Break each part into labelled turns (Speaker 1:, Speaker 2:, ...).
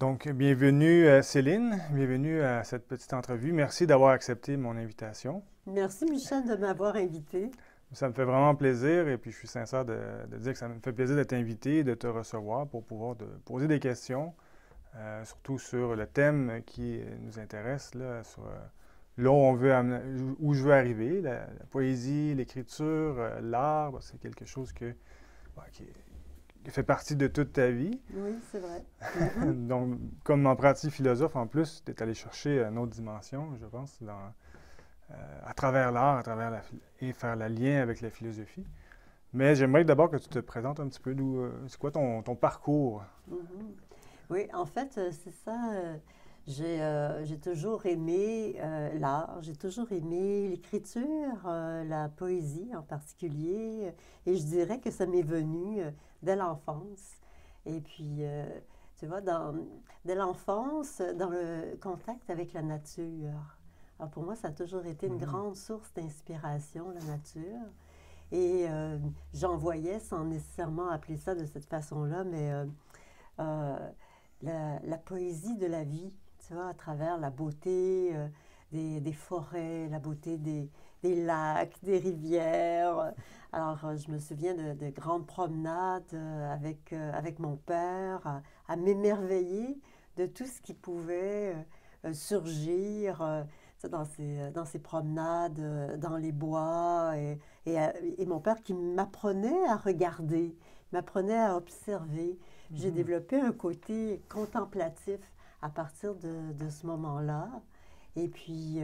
Speaker 1: Donc, bienvenue Céline, bienvenue à cette petite entrevue. Merci d'avoir accepté mon invitation.
Speaker 2: Merci Michel de m'avoir invité.
Speaker 1: Ça me fait vraiment plaisir et puis je suis sincère de dire que ça me fait plaisir de t'inviter et de te recevoir pour pouvoir te poser des questions, surtout sur le thème qui nous intéresse, là, sur là où où je veux arriver, la poésie, l'écriture, l'art, ben, c'est quelque chose qui fait partie de toute ta vie.
Speaker 2: Oui, c'est vrai. Mhm.
Speaker 1: Donc, comme apprenti philosophe, en plus, tu es allé chercher une autre dimension, je pense, à travers l'art, et faire le lien avec la philosophie. Mais j'aimerais d'abord que tu te présentes un petit peu c'est quoi ton parcours?
Speaker 2: Mhm. Oui, en fait, c'est ça. J'ai toujours aimé l'art, j'ai toujours aimé l'écriture, la poésie en particulier, et je dirais que ça m'est venu dès l'enfance. Et puis, tu vois, dès l'enfance, dans le contact avec la nature. Alors pour moi, ça a toujours été une
Speaker 1: Mhm.
Speaker 2: grande source d'inspiration, la nature. Et j'en voyais, sans nécessairement appeler ça de cette façon-là, mais euh, la poésie de la vie, tu vois, à travers la beauté des forêts, la beauté des lacs, des rivières. Alors, je me souviens de grandes promenades avec mon père, à m'émerveiller de tout ce qui pouvait surgir tu sais, dans ces promenades, dans les bois, et mon père qui m'apprenait à regarder, m'apprenait à observer. J'ai
Speaker 1: Mhm.
Speaker 2: développé un côté contemplatif à partir de ce moment-là. Et puis,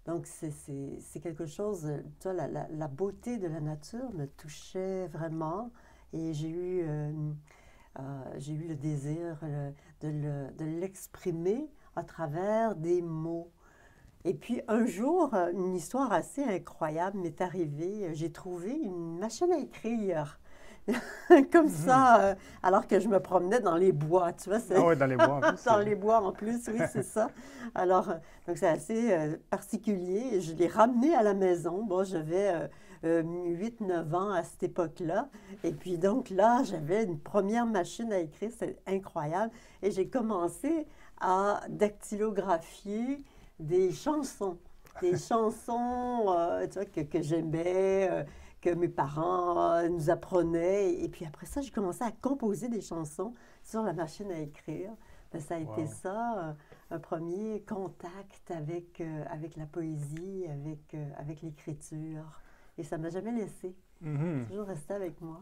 Speaker 2: donc, c'est quelque chose, tu vois, la beauté de la nature me touchait vraiment. Et j'ai eu le désir de l'exprimer à travers des mots. Et puis un jour, une histoire assez incroyable m'est arrivée. J'ai trouvé une machine à écrire. Comme
Speaker 1: Mhm.
Speaker 2: ça, alors que je me promenais dans les bois, tu vois,
Speaker 1: Ah
Speaker 2: c'est
Speaker 1: ouais, dans les bois en plus,
Speaker 2: dans
Speaker 1: c'est...
Speaker 2: les bois en plus, oui, c'est ça. Alors, donc c'est assez particulier. Je l'ai ramené à la maison. Bon, j'avais 8-9 ans à cette époque-là. Et puis donc là, j'avais une première machine à écrire, c'est incroyable. Et j'ai commencé à dactylographier des chansons. Des chansons tu vois, que j'aimais, que mes parents nous apprenaient. Et puis après ça, j'ai commencé à composer des chansons sur la machine à écrire. Ben, ça a été
Speaker 1: Wow.
Speaker 2: ça, un premier contact avec la poésie, avec l'écriture. Et ça ne m'a jamais laissé.
Speaker 1: Mhm.
Speaker 2: C'est toujours resté avec moi.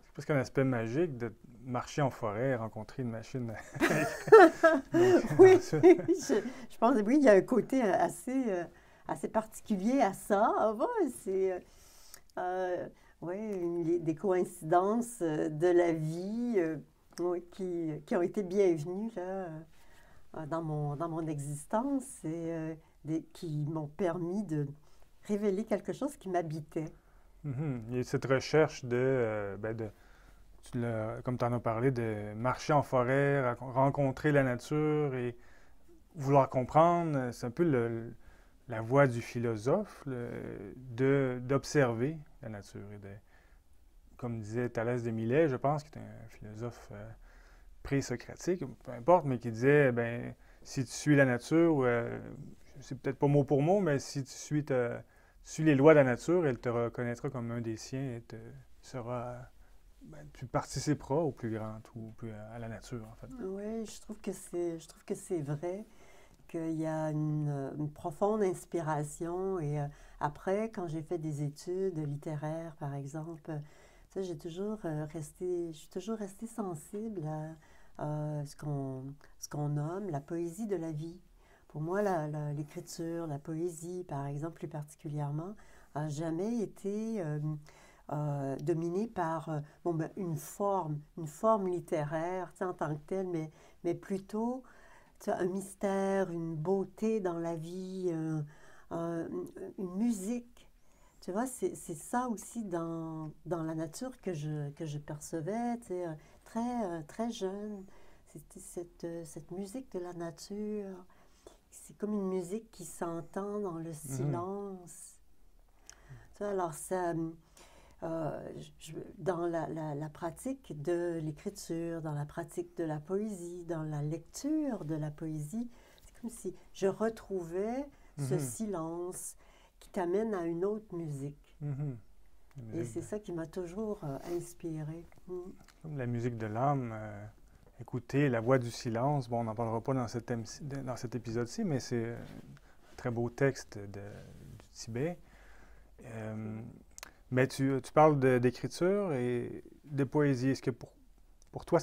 Speaker 1: C'est presque un aspect magique de marcher en forêt, rencontrer une machine à écrire. Donc,
Speaker 2: Oui,
Speaker 1: ensuite...
Speaker 2: je pense, oui, il y a un côté assez particulier à ça. Ah, ouais, c'est euh, ouais, des coïncidences de la vie oui, qui ont été bienvenues là, dans mon existence et qui m'ont permis de révéler quelque chose qui m'habitait.
Speaker 1: Mhm. Il y a cette recherche comme tu en as parlé, de marcher en forêt, rencontrer la nature et vouloir comprendre. C'est un peu la voie du philosophe, d'observer la nature. Comme disait Thalès de Milet, je pense, qui est un philosophe pré-socratique, peu importe, mais qui disait, ben, si tu suis la nature, c'est peut-être pas mot pour mot, mais si tu suis les lois de la nature, elle te reconnaîtra comme un des siens et tu participeras au plus grand, ou à la nature, en fait.
Speaker 2: Oui, je trouve que c'est vrai qu'il y a une profonde inspiration et après, quand j'ai fait des études littéraires, par exemple, tu sais, je suis toujours restée sensible à ce qu'on nomme la poésie de la vie. Pour moi, l'écriture, la poésie, par exemple, plus particulièrement, a jamais été dominée par bon, ben, une forme littéraire, tu sais, en tant que telle, mais plutôt tu as un mystère, une beauté dans la vie, un- une musique. Tu vois, c'est ça aussi dans la nature que je percevais, tu sais, très jeune. C'était cette musique de la nature. C'est comme une musique qui s'entend dans le
Speaker 1: Mhm.
Speaker 2: silence. Tu vois, alors ça, dans la pratique de l'écriture, dans la pratique de la poésie, dans la lecture de la poésie, c'est comme si je retrouvais ce silence qui t'amène à une autre musique. Et c'est ça qui m'a toujours inspirée.
Speaker 1: Comme la musique de l'âme, écouter la voix du silence. Bon, on n'en parlera pas dans cet épisode-ci, mais c'est un très beau texte du Tibet. Mais tu parles d'écriture et de poésie. Est-ce que pour toi,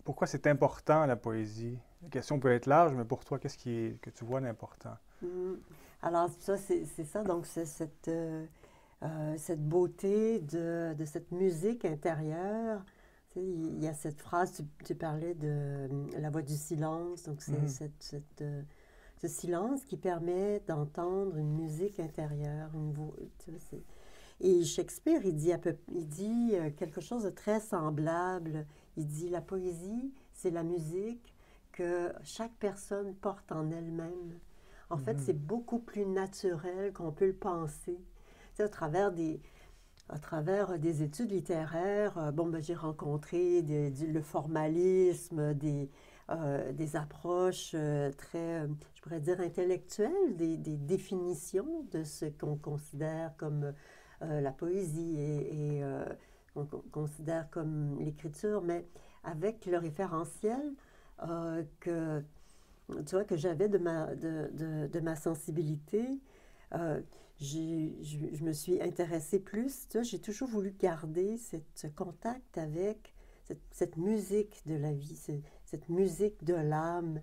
Speaker 1: pourquoi c'est important la poésie? La question peut être large, mais pour toi, qu'est-ce que tu vois d'important?
Speaker 2: Alors, ça, c'est ça. Donc, c'est cette beauté de cette musique intérieure. Tu sais, il y a cette phrase, tu parlais de la voix du silence. Donc, c'est ce silence qui permet d'entendre une musique intérieure. Tu vois, et Shakespeare, il dit quelque chose de très semblable. Il dit, la poésie, c'est la musique que chaque personne porte en elle-même. En fait, c'est beaucoup plus naturel qu'on peut le penser. Tu sais, à travers des études littéraires, j'ai rencontré le formalisme, des approches très, je pourrais dire, intellectuelles, des définitions de ce qu'on considère comme la poésie et qu'on considère comme l'écriture, mais avec le référentiel que j'avais de ma sensibilité, je me suis intéressée plus. Tu vois, j'ai toujours voulu garder ce contact avec cette musique de la vie, cette musique de l'âme.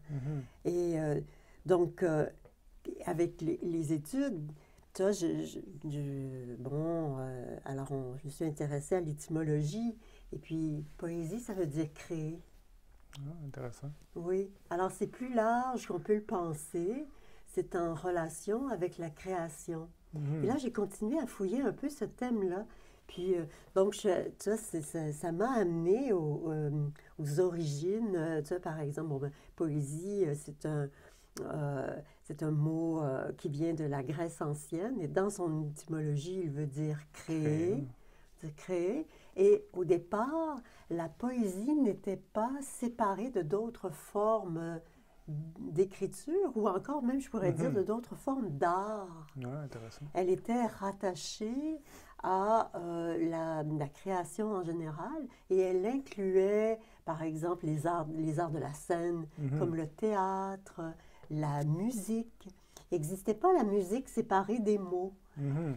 Speaker 2: Et donc, avec les études, tu vois, alors je me suis intéressée à l'étymologie. Et puis, poésie, ça veut dire créer.
Speaker 1: Ah, intéressant.
Speaker 2: Oui. Alors, c'est plus large qu'on peut le penser. C'est en relation avec la création. Et là, j'ai continué à fouiller un peu ce thème-là. Puis, donc, tu vois, ça m'a amené aux origines. Tu vois, par exemple, poésie, c'est un mot qui vient de la Grèce ancienne. Et dans son étymologie, il veut dire créer. Créer. Et au départ, la poésie n'était pas séparée de d'autres formes d'écriture ou encore même, je pourrais dire, de d'autres formes d'art.
Speaker 1: Intéressant.
Speaker 2: Elle était rattachée à la création en général et elle incluait, par exemple, les arts de la scène, comme le théâtre, la musique. Il n'existait pas la musique séparée des mots.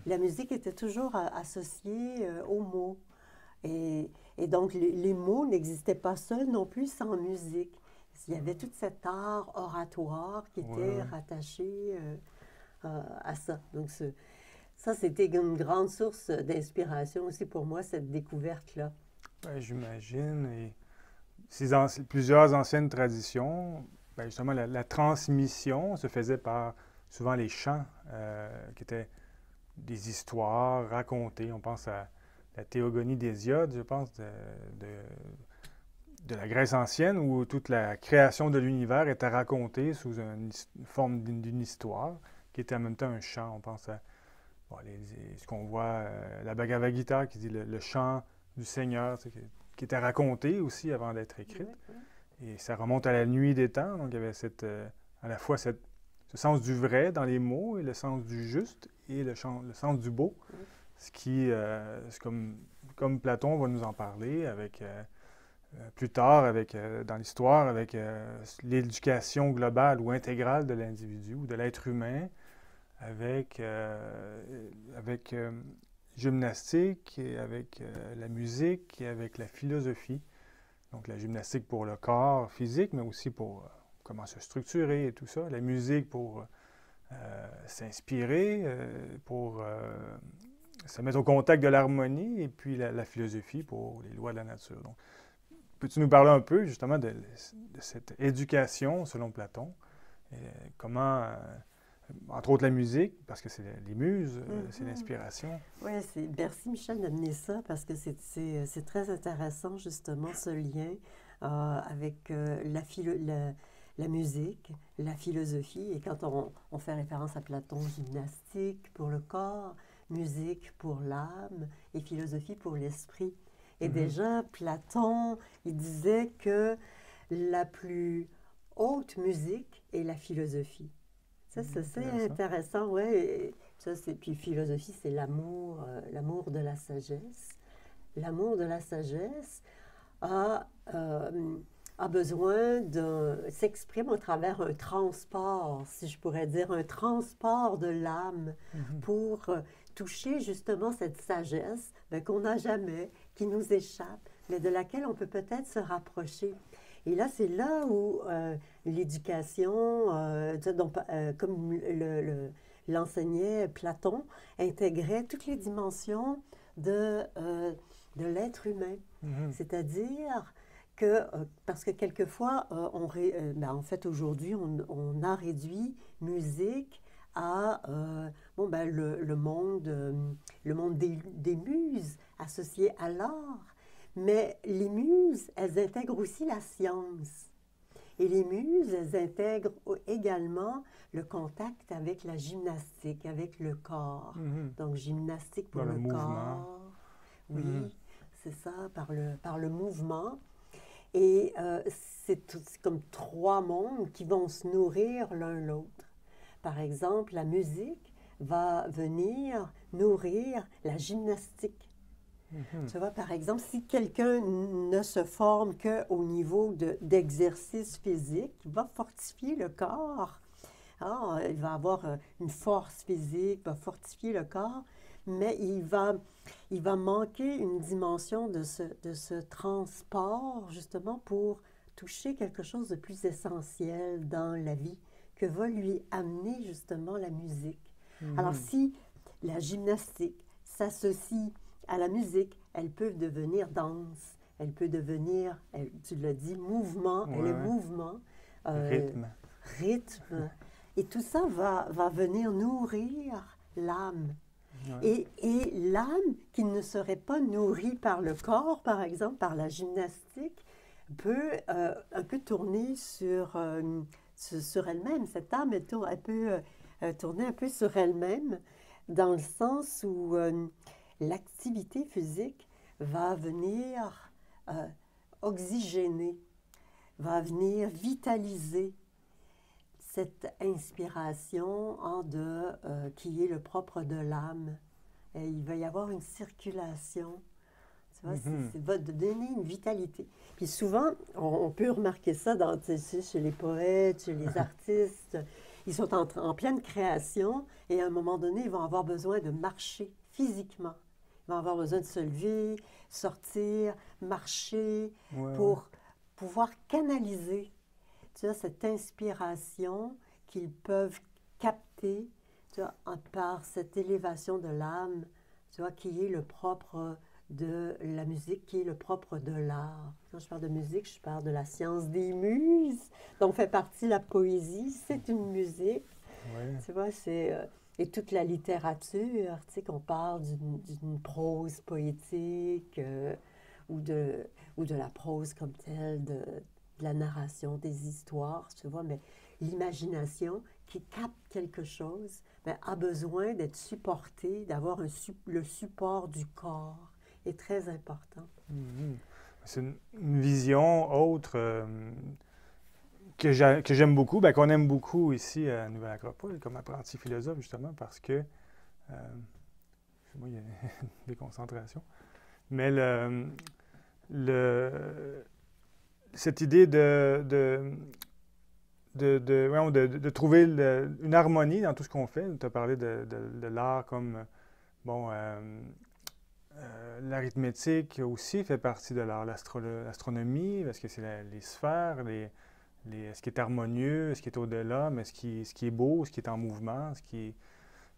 Speaker 2: La musique était toujours associée aux mots. Et donc, les mots n'existaient pas seuls non plus sans musique. Il y avait tout cet art oratoire qui était rattaché à ça. Donc, ça, c'était une grande source d'inspiration aussi pour moi, cette découverte-là.
Speaker 1: Ben, j'imagine. Et plusieurs anciennes traditions, ben, justement, la transmission se faisait par souvent les chants, qui étaient des histoires racontées. On pense à la Théogonie d'Hésiode, je pense, de la Grèce ancienne, où toute la création de l'univers était racontée sous une forme d'une histoire, qui était en même temps un chant. On pense à ce qu'on voit, la Bhagavad Gita, qui dit le chant du Seigneur, qui était raconté aussi avant d'être écrite. Et ça remonte à la nuit des temps, donc il y avait à la fois ce sens du vrai dans les mots, et le sens du juste, et le sens du beau. Ce qui, c'est comme Platon va nous en parler plus tard dans l'histoire, avec l'éducation globale ou intégrale de l'individu ou de l'être humain, avec gymnastique, et avec la musique, et avec la philosophie. Donc la gymnastique pour le corps physique, mais aussi pour comment se structurer et tout ça. La musique pour s'inspirer, pour se mettre au contact de l'harmonie, et puis la philosophie pour les lois de la nature. Donc, peux-tu nous parler un peu justement de cette éducation selon Platon? Comment, entre autres la musique, parce que c'est les muses, c'est l'inspiration.
Speaker 2: Oui, merci Michel d'amener ça, parce que c'est très intéressant justement ce lien avec la musique, la philosophie. Et quand on fait référence à Platon, gymnastique pour le corps, musique pour l'âme et philosophie pour l'esprit. Et déjà, Platon, il disait que la plus haute musique est la philosophie. Ça, c'est intéressant, ouais. Puis philosophie, c'est l'amour de la sagesse. L'amour de la sagesse a besoin s'exprime au travers un transport, si je pourrais dire, un transport de l'âme pour toucher justement cette sagesse qu'on n'a jamais, qui nous échappe, mais de laquelle on peut peut-être se rapprocher. Et là, c'est là où l'éducation, comme l'enseignait Platon, intégrait toutes les dimensions de l'être humain. C'est-à-dire que, parce que quelquefois, en fait, aujourd'hui, on a réduit musique à le monde des muses associé à l'art. Mais les muses, elles intègrent aussi la science. Et les muses, elles intègrent également le contact avec la gymnastique, avec le corps. Donc, gymnastique pour le corps. Oui, c'est ça, par le mouvement. Et c'est comme trois mondes qui vont se nourrir l'un l'autre. Par exemple, la musique va venir nourrir la gymnastique. Tu vois, par exemple, si quelqu'un ne se forme qu'au niveau d'exercice physique, il va fortifier le corps. Il va avoir une force physique, va fortifier le corps, mais il va manquer une dimension de ce transport, justement, pour toucher quelque chose de plus essentiel dans la vie que va lui amener, justement, la musique. Alors, si la gymnastique s'associe à la musique, elle peut devenir danse, elle peut devenir, tu l'as dit, mouvement, elle est mouvement, rythme. Et tout ça va venir nourrir l'âme. Et l'âme qui ne serait pas nourrie par le corps, par exemple, par la gymnastique, peut un peu tourner sur elle-même. Cette âme, elle peut tourner un peu sur elle-même, dans le sens où l'activité physique va venir oxygéner, va venir vitaliser cette inspiration qui est le propre de l'âme. Et il va y avoir une circulation, tu vois, ça va donner une vitalité. Puis souvent, on peut remarquer ça chez les poètes, chez les artistes. Ils sont en pleine création et à un moment donné, ils vont avoir besoin de marcher physiquement. Ils vont avoir besoin de se lever, sortir, marcher pour pouvoir canaliser, tu vois, cette inspiration qu'ils peuvent capter, tu vois, par cette élévation de l'âme, tu vois, qui est le propre de la musique, qui est le propre de l'art. Quand je parle de musique, je parle de la science des muses, dont fait partie la poésie, c'est une musique. Tu vois, et toute la littérature, tu sais, qu'on parle d'une prose poétique ou de la prose comme telle, de la narration, des histoires, tu vois, mais l'imagination qui capte quelque chose a besoin d'être supportée, d'avoir le support du corps est très important.
Speaker 1: C'est une vision autre que j'aime beaucoup, qu'on aime beaucoup ici à Nouvelle-Acropole, comme apprenti philosophe, justement, parce que, chez moi, il y a des concentrations, mais cette idée de trouver une harmonie dans tout ce qu'on fait. Tu as parlé de l'art comme, l'arithmétique aussi fait partie de l'art, l'astronomie, parce que c'est les sphères, ce qui est harmonieux, ce qui est au-delà, mais ce qui est beau, ce qui est en mouvement,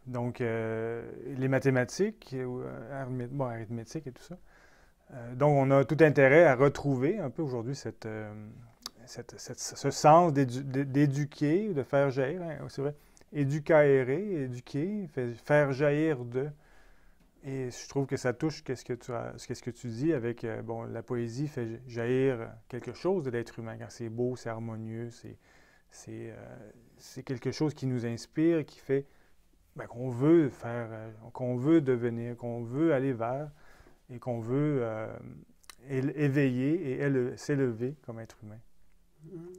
Speaker 1: donc, les mathématiques, arithmétique et tout ça. Donc, on a tout intérêt à retrouver un peu aujourd'hui ce sens d'éduquer, de faire jaillir, c'est vrai, éducaere, éduquer, faire jaillir de. Et je trouve que ça touche qu'est-ce que tu dis avec, la poésie fait jaillir quelque chose de l'être humain. Quand c'est beau, c'est harmonieux, c'est quelque chose qui nous inspire, qui fait ben, qu'on veut faire, qu'on veut devenir, qu'on veut aller vers et qu'on veut éveiller et s'élever comme être humain.
Speaker 2: Mhm.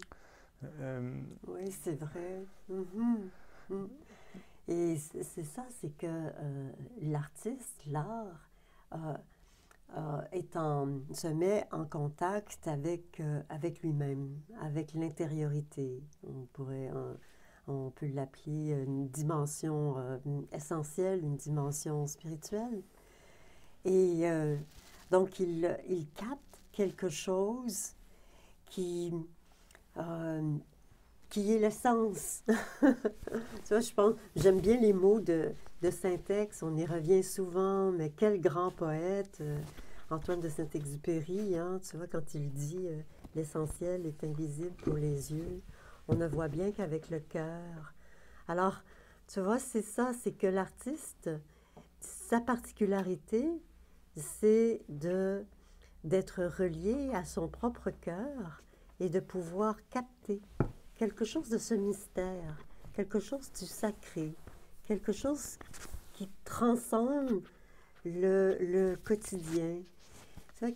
Speaker 1: Euh,
Speaker 2: Oui, c'est vrai. Mhm. Mhm. Et c'est ça, c'est que l'artiste, l'art, euh, se met en contact avec lui-même, avec l'intériorité. On peut l'appeler une dimension essentielle, une dimension spirituelle. Et donc, il capte quelque chose qui, euh, qui est l'essence. Tu vois, je pense, j'aime bien les mots de Saint-Ex, on y revient souvent, mais quel grand poète, Antoine de Saint-Exupéry, hein, tu vois, quand il dit l'essentiel est invisible pour les yeux, on ne voit bien qu'avec le cœur. Alors, tu vois, c'est ça, c'est que l'artiste, sa particularité, c'est d'être relié à son propre cœur et de pouvoir capter quelque chose de ce mystère, quelque chose du sacré, quelque chose qui transcende le quotidien, ça,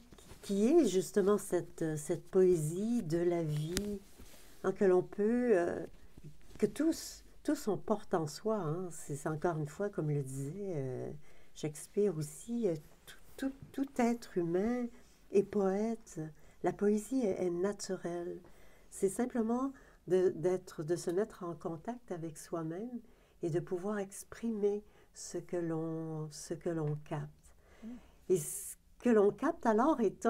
Speaker 2: qui est justement cette poésie de la vie hein, que l'on peut, que tous on porte en soi. Hein. C'est encore une fois, comme le disait Shakespeare aussi, tout être humain est poète. La poésie est naturelle. C'est simplement de se mettre en contact avec soi-même et de pouvoir exprimer ce que l'on capte. Et ce que l'on capte alors est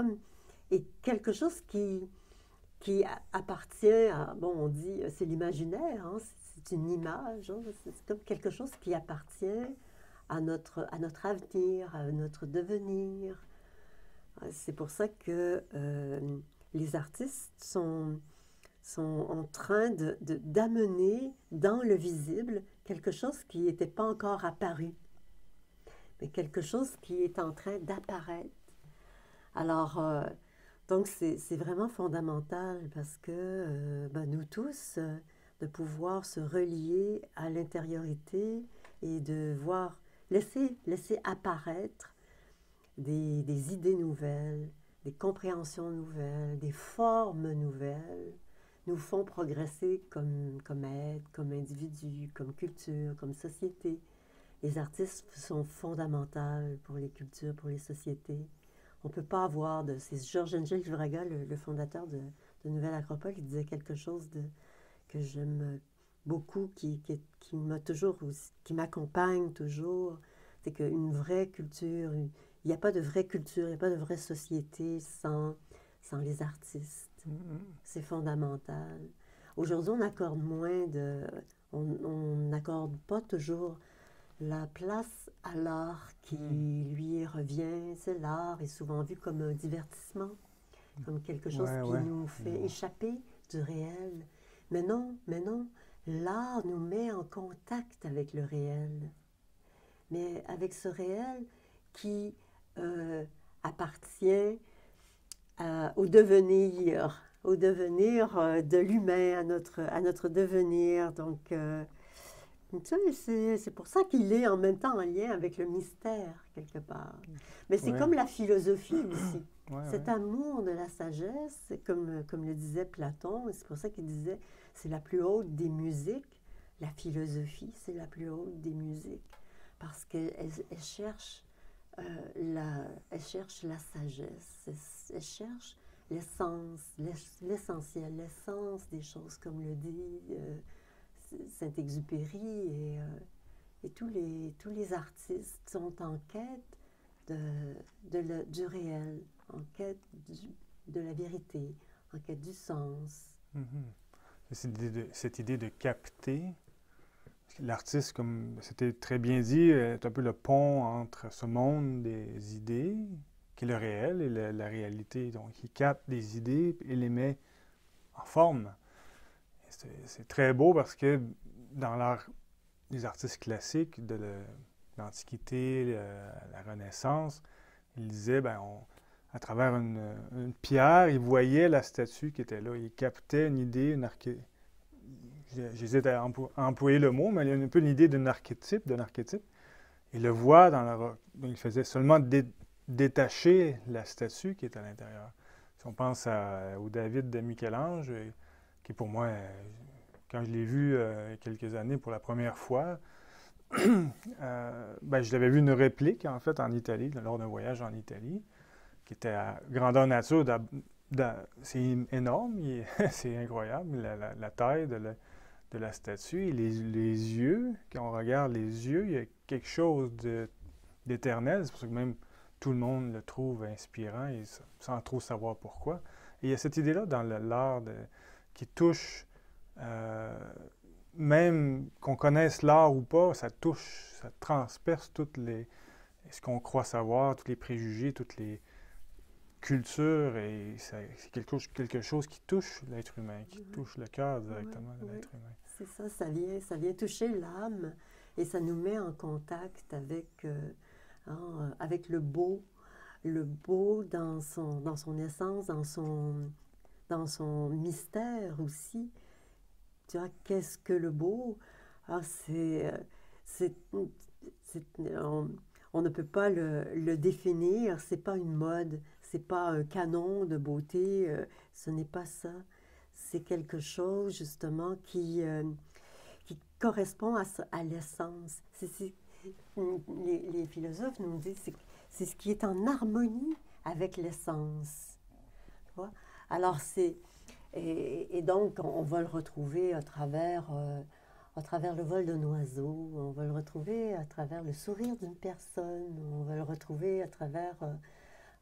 Speaker 2: quelque chose qui appartient à, bon, on dit, c'est l'imaginaire, hein, c'est une image, hein, c'est comme quelque chose qui appartient à notre avenir, à notre devenir. C'est pour ça que les artistes sont en train d'amener dans le visible quelque chose qui n'était pas encore apparu, mais quelque chose qui est en train d'apparaître. Alors, donc c'est vraiment fondamental parce que ben, nous tous, de pouvoir se relier à l'intériorité et de voir, laisser apparaître des idées nouvelles, des compréhensions nouvelles, des formes nouvelles, nous font progresser comme être, comme individu, comme culture, comme société. Les artistes sont fondamentaux pour les cultures, pour les sociétés. On ne peut pas avoir de... C'est Georges Angel Juraga, le fondateur de Nouvelle Acropole, il disait quelque chose que j'aime beaucoup, qui m'a toujours, qui m'accompagne toujours. C'est qu'une vraie culture, il n'y a pas de vraie culture, il n'y a pas de vraie société sans les artistes. C'est fondamental. Aujourd'hui, on accorde moins de... On n'accorde pas toujours la place à l'art qui lui revient. C'est l'art est souvent vu comme un divertissement, comme quelque chose qui nous fait échapper du réel. Mais non, l'art nous met en contact avec le réel. Mais avec ce réel qui appartient au devenir de l'humain, à notre devenir. Donc, c'est pour ça qu'il est en même temps en lien avec le mystère, quelque part. Mais c'est comme la philosophie aussi. Cet amour de la sagesse, comme le disait Platon, et c'est pour ça qu'il disait c'est la plus haute des musiques. La philosophie, c'est la plus haute des musiques. Parce qu'elle cherche elle cherche la sagesse, elle cherche l'essence, l'essentiel, l'essence des choses, comme le dit Saint-Exupéry et tous les artistes sont en quête du réel, en quête de la vérité, en quête du sens.
Speaker 1: Cette idée de capter, l'artiste, comme c'était très bien dit, est un peu le pont entre ce monde des idées, qui est le réel, et la réalité. Donc, il capte des idées et les met en forme. C'est très beau parce que dans l'art, les artistes classiques de l'Antiquité, la Renaissance, ils disaient, à travers une pierre, ils voyaient la statue qui était là. Ils captaient une idée, j'hésite à employer le mot, mais il y a un peu l'idée d'un archétype, Il le voit dans la roche. Il faisait seulement détacher la statue qui est à l'intérieur. Si on pense au David de Michel-Ange, qui pour moi, quand je l'ai vu il y a quelques années pour la première fois, je l'avais vu une réplique, en fait, en Italie, lors d'un voyage en Italie, qui était à grandeur nature. C'est énorme, c'est incroyable, la taille de la statue. Et les yeux, quand on regarde les yeux, il y a quelque chose d'éternel. C'est pour ça que même tout le monde le trouve inspirant, et sans trop savoir pourquoi. Et il y a cette idée-là dans l'art qui touche, même qu'on connaisse l'art ou pas, ça touche, ça transperce ce qu'on croit savoir, tous les préjugés, toutes les cultures, et c'est quelque chose qui touche l'être humain, qui touche le cœur directement de l'être humain.
Speaker 2: C'est ça, ça vient toucher l'âme et ça nous met en contact avec le beau dans son essence, dans son mystère aussi. Tu vois, qu'est-ce que le beau? Ah, on ne peut pas le définir, c'est pas une mode, c'est pas un canon de beauté, ce n'est pas ça. C'est quelque chose justement qui correspond à l'essence. Les philosophes nous disent c'est ce qui est en harmonie avec l'essence. Tu vois? Alors et donc on va le retrouver à travers le vol d'un oiseau, on va le retrouver à travers le sourire d'une personne, on va le retrouver à travers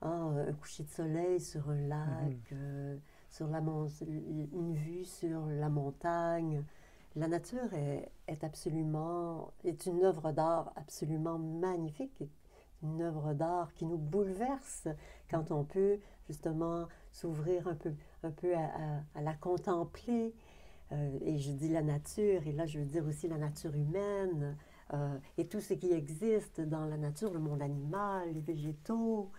Speaker 2: un coucher de soleil sur un lac, une vue sur la montagne. La nature est une œuvre d'art absolument magnifique, une œuvre d'art qui nous bouleverse quand on peut justement s'ouvrir un peu à la contempler. Et je dis la nature, et là je veux dire aussi la nature humaine, et tout ce qui existe dans la nature, le monde animal, les végétaux,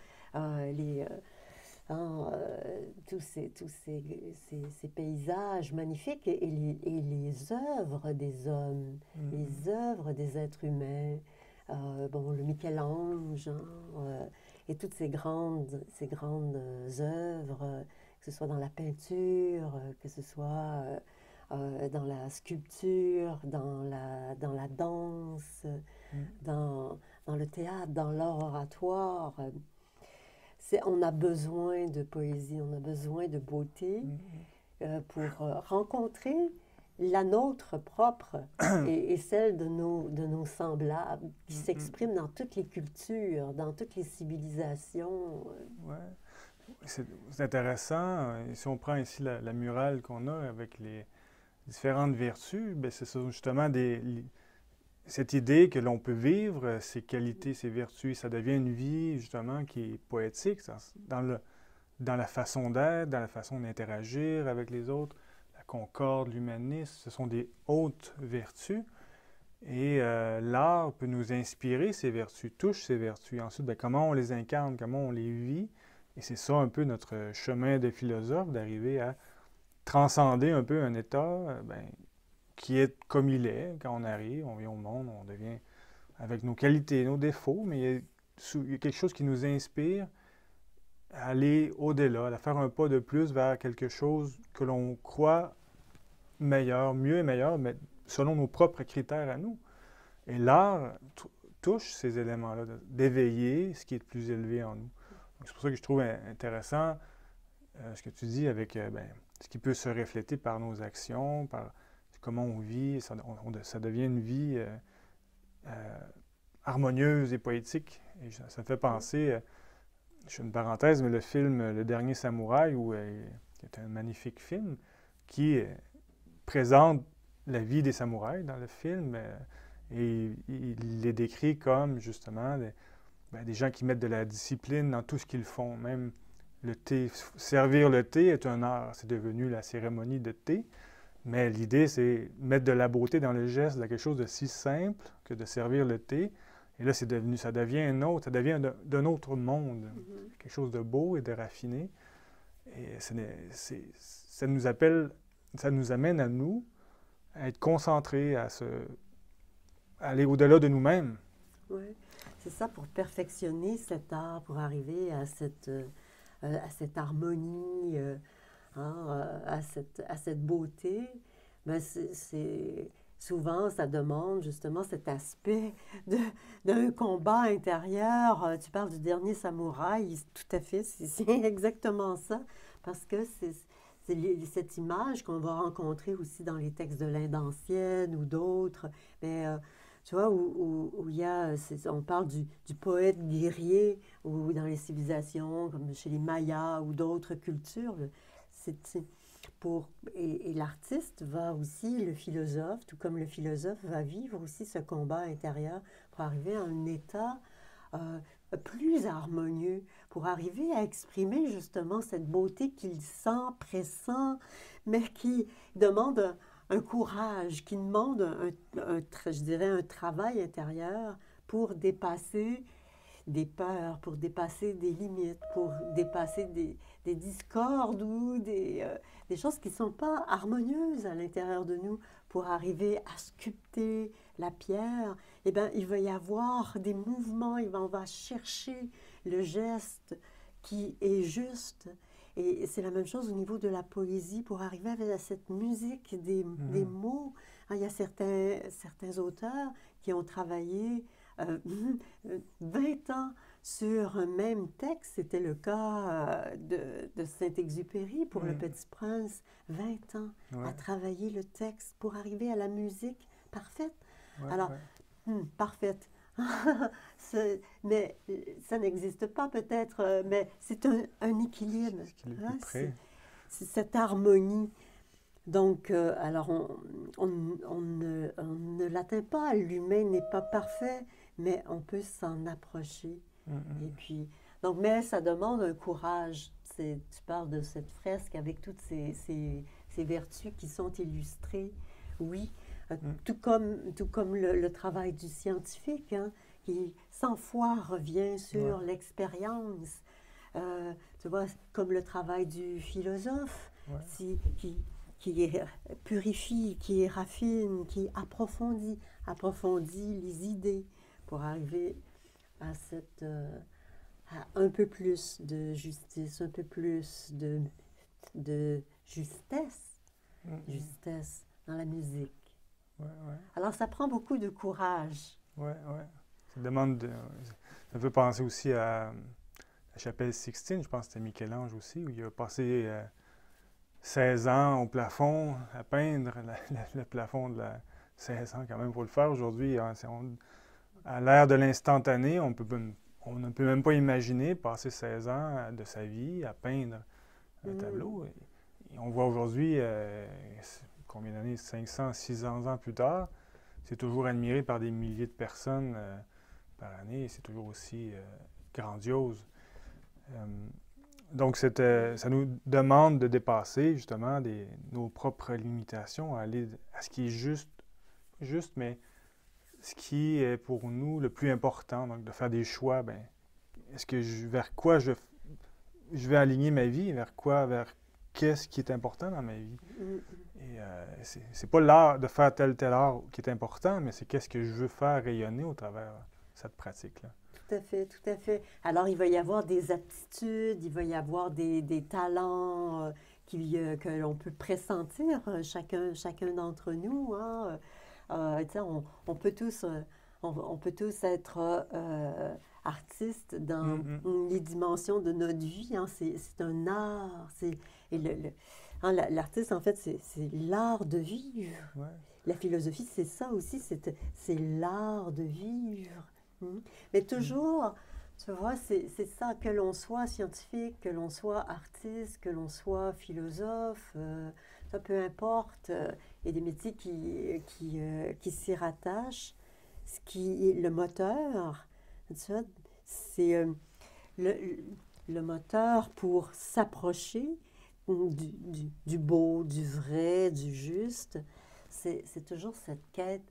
Speaker 2: tous ces paysages magnifiques et les œuvres des hommes, les œuvres des êtres humains, le Michel-Ange, et toutes ces grandes œuvres, que ce soit dans la peinture, que ce soit dans la sculpture, dans la danse, dans le théâtre, dans l'art oratoire. On a besoin de poésie, on a besoin de beauté pour rencontrer la nôtre propre et celle de nos semblables qui s'expriment dans toutes les cultures, dans toutes les civilisations.
Speaker 1: Ouais. C'est intéressant. Si on prend ici la murale qu'on a avec les différentes vertus, ben c'est ça, justement cette idée que l'on peut vivre ses qualités, ses vertus. Ça devient une vie, justement, qui est poétique dans la façon d'être, dans la façon d'interagir avec les autres. La concorde, l'humanisme, ce sont des hautes vertus. Et l'art peut nous inspirer ces vertus, touche ces vertus. Ensuite, ben, comment on les incarne, comment on les vit. Et c'est ça un peu notre chemin de philosophe, d'arriver à transcender un peu un état qui est comme il est. Quand on arrive, on vient au monde, on devient avec nos qualités, nos défauts, mais il y a quelque chose qui nous inspire à aller au-delà, à faire un pas de plus vers quelque chose que l'on croit meilleur, mieux et meilleur, mais selon nos propres critères à nous. Et l'art touche ces éléments-là, d'éveiller ce qui est le plus élevé en nous. C'est pour ça que je trouve intéressant ce que tu dis avec ce qui peut se refléter par nos actions, par comment on vit. Ça devient une vie harmonieuse et poétique. Et ça me fait penser, je fais une parenthèse, mais le film Le Dernier Samouraï, qui est un magnifique film, qui présente la vie des samouraïs dans le film, et il les décrit comme justement des gens qui mettent de la discipline dans tout ce qu'ils font. Même le thé, servir le thé est un art, c'est devenu la cérémonie de thé, mais l'idée c'est mettre de la beauté dans le geste, de quelque chose de si simple que de servir le thé. Et là, ça devient ça devient d'un autre monde, quelque chose de beau et de raffiné. Et ça nous amène à nous à être concentré, à aller au-delà de nous-mêmes.
Speaker 2: Oui, c'est ça, pour perfectionner cet art, pour arriver à cette harmonie, à cette beauté, ben souvent, ça demande justement cet aspect de, d'un combat intérieur. Tu parles du dernier samouraï, tout à fait, c'est exactement ça, parce que c'est cette image qu'on va rencontrer aussi dans les textes de l'Inde ancienne ou d'autres, mais tu vois, où il y a, on parle du poète guerrier, ou dans les civilisations, comme chez les Mayas ou d'autres cultures, c'est et l'artiste va aussi, le philosophe, tout comme le philosophe, va vivre aussi ce combat intérieur pour arriver à un état euh, plus harmonieux, pour arriver à exprimer justement cette beauté qu'il sent, pressent, mais qui demande un courage, qui demande je dirais, un travail intérieur pour dépasser des peurs, pour dépasser des limites, pour dépasser des discordes ou des choses qui ne sont pas harmonieuses à l'intérieur de nous, pour arriver à sculpter la pierre. Eh bien, il va y avoir des mouvements, on va chercher le geste qui est juste. Et c'est la même chose au niveau de la poésie, pour arriver à cette musique des mots. Il y a certains auteurs qui ont travaillé 20 ans sur un même texte. C'était le cas de Saint-Exupéry pour Le Petit Prince. 20 ans à travailler le texte pour arriver à la musique parfaite. Alors, parfaite. Mais ça n'existe pas peut-être, mais c'est un équilibre. C'est cette harmonie. Donc, alors, on ne l'atteint pas. L'humain n'est pas parfait, mais on peut s'en approcher. Et puis, donc, mais ça demande un courage. Tu parles de cette fresque avec toutes ces vertus qui sont illustrées. Oui, tout comme le travail du scientifique, hein, qui 100 fois revient sur l'expérience. Tu vois, comme le travail du philosophe, qui purifie, qui raffine, qui approfondit les idées pour arriver à à un peu plus de justice, un peu plus de justesse, justesse dans la musique. Alors, ça prend beaucoup de courage.
Speaker 1: Oui. Ça demande ça me fait penser aussi à la chapelle Sixtine, je pense que c'était Michel-Ange aussi, où il a passé 16 ans au plafond à peindre le plafond de 16 ans quand même pour le faire. Aujourd'hui, à l'ère de l'instantané, on ne peut même pas imaginer passer 16 ans de sa vie à peindre un tableau. Et on voit aujourd'hui, combien d'années, 500, 600 ans plus tard, c'est toujours admiré par des milliers de personnes par année, et c'est toujours aussi grandiose. Donc, ça nous demande de dépasser justement nos propres limitations, à aller à ce qui est juste, mais ce qui est pour nous le plus important. Donc, de faire des choix, ben, vers quoi je vais aligner ma vie, vers qu'est-ce qui est important dans ma vie. Et c'est pas l'art de faire tel art qui est important, mais c'est qu'est-ce que je veux faire rayonner au travers cette pratique-là.
Speaker 2: Tout à fait, tout à fait. Alors, il va y avoir des aptitudes, il va y avoir des talents que l'on peut pressentir, chacun d'entre nous. Hein. On peut tous, on peut tous être artistes dans les dimensions de notre vie. Hein. C'est un art. L'artiste, en fait, c'est l'art de vivre.
Speaker 1: Ouais.
Speaker 2: La philosophie, c'est ça aussi, c'est l'art de vivre. Mais toujours, tu vois, c'est ça, que l'on soit scientifique, que l'on soit artiste, que l'on soit philosophe, ça peu importe. Il y a des métiers qui s'y rattachent. Ce qui est le moteur, tu vois, c'est le moteur pour s'approcher du beau, du vrai, du juste. C'est toujours cette quête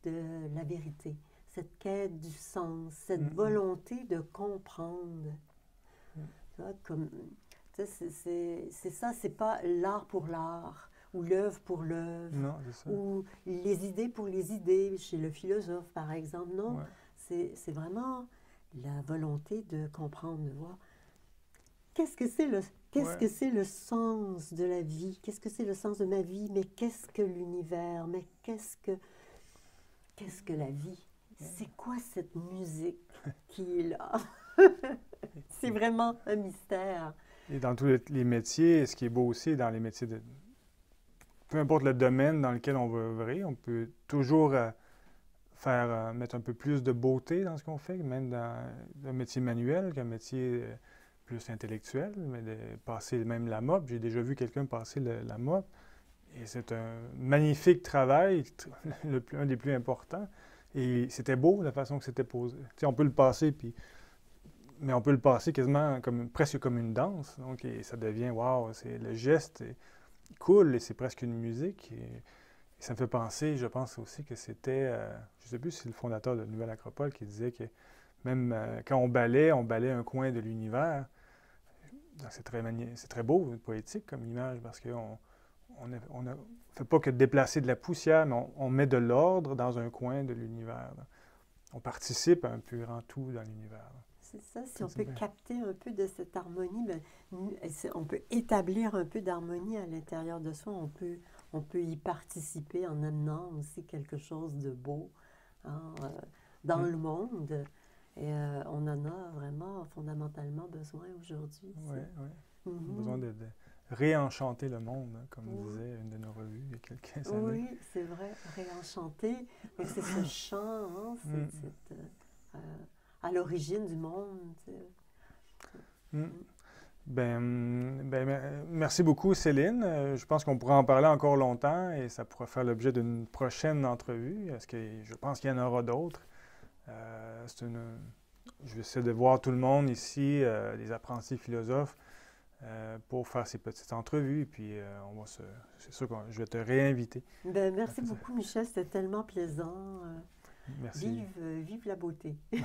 Speaker 2: de la vérité. Cette quête du sens, cette volonté de comprendre. C'est ça, c'est pas l'art pour l'art, ou l'œuvre pour l'œuvre,
Speaker 1: Non, c'est ça.
Speaker 2: ou les idées pour les idées, chez le philosophe, par exemple. Non,
Speaker 1: Ouais.
Speaker 2: c'est vraiment la volonté de comprendre, de voir qu'est-ce que c'est qu'est-ce
Speaker 1: Ouais.
Speaker 2: que c'est le sens de la vie, qu'est-ce que c'est le sens de ma vie, mais qu'est-ce que l'univers, mais qu'est-ce que la vie? C'est quoi cette musique qui est là? C'est vraiment un mystère.
Speaker 1: Et dans tous les métiers, ce qui est beau aussi dans les métiers de... Peu importe le domaine dans lequel on va œuvrer, on peut toujours mettre un peu plus de beauté dans ce qu'on fait, même dans un métier manuel qu'un métier plus intellectuel, mais de passer même la mop. J'ai déjà vu quelqu'un passer la mop, et c'est un magnifique travail, un des plus importants. Et c'était beau la façon que c'était posé. Tu sais, on peut le passer, mais on peut le passer quasiment presque comme une danse. Donc, et ça devient, waouh, le geste il coule et c'est presque une musique. Et ça me fait penser, je pense aussi que c'était, je ne sais plus si c'est le fondateur de Nouvelle Acropole qui disait que même quand on balait un coin de l'univers. C'est très beau, poétique comme image, parce qu'on ne fait pas que déplacer de la poussière, mais on met de l'ordre dans un coin de l'univers. On participe à un plus grand tout dans l'univers.
Speaker 2: C'est ça, si on peut capter un peu de cette harmonie, ben, on peut établir un peu d'harmonie à l'intérieur de soi, on peut y participer en amenant aussi quelque chose de beau dans le monde. Et on en a vraiment fondamentalement besoin aujourd'hui.
Speaker 1: Oui, oui. On a besoin de réenchanter le monde, hein, comme disait une de nos revues il y a quelques années.
Speaker 2: Oui, c'est vrai, réenchanter. Mais c'est ce chant, hein, à l'origine du monde.
Speaker 1: Merci beaucoup, Céline. Je pense qu'on pourrait en parler encore longtemps et ça pourra faire l'objet d'une prochaine entrevue. Je pense qu'il y en aura d'autres. Je vais essayer de voir tout le monde ici, les apprentis philosophes, pour faire ces petites entrevues. Et puis, c'est sûr que je vais te réinviter.
Speaker 2: Merci beaucoup, Michel. C'était tellement plaisant.
Speaker 1: Merci.
Speaker 2: Vive la beauté.
Speaker 1: Oui.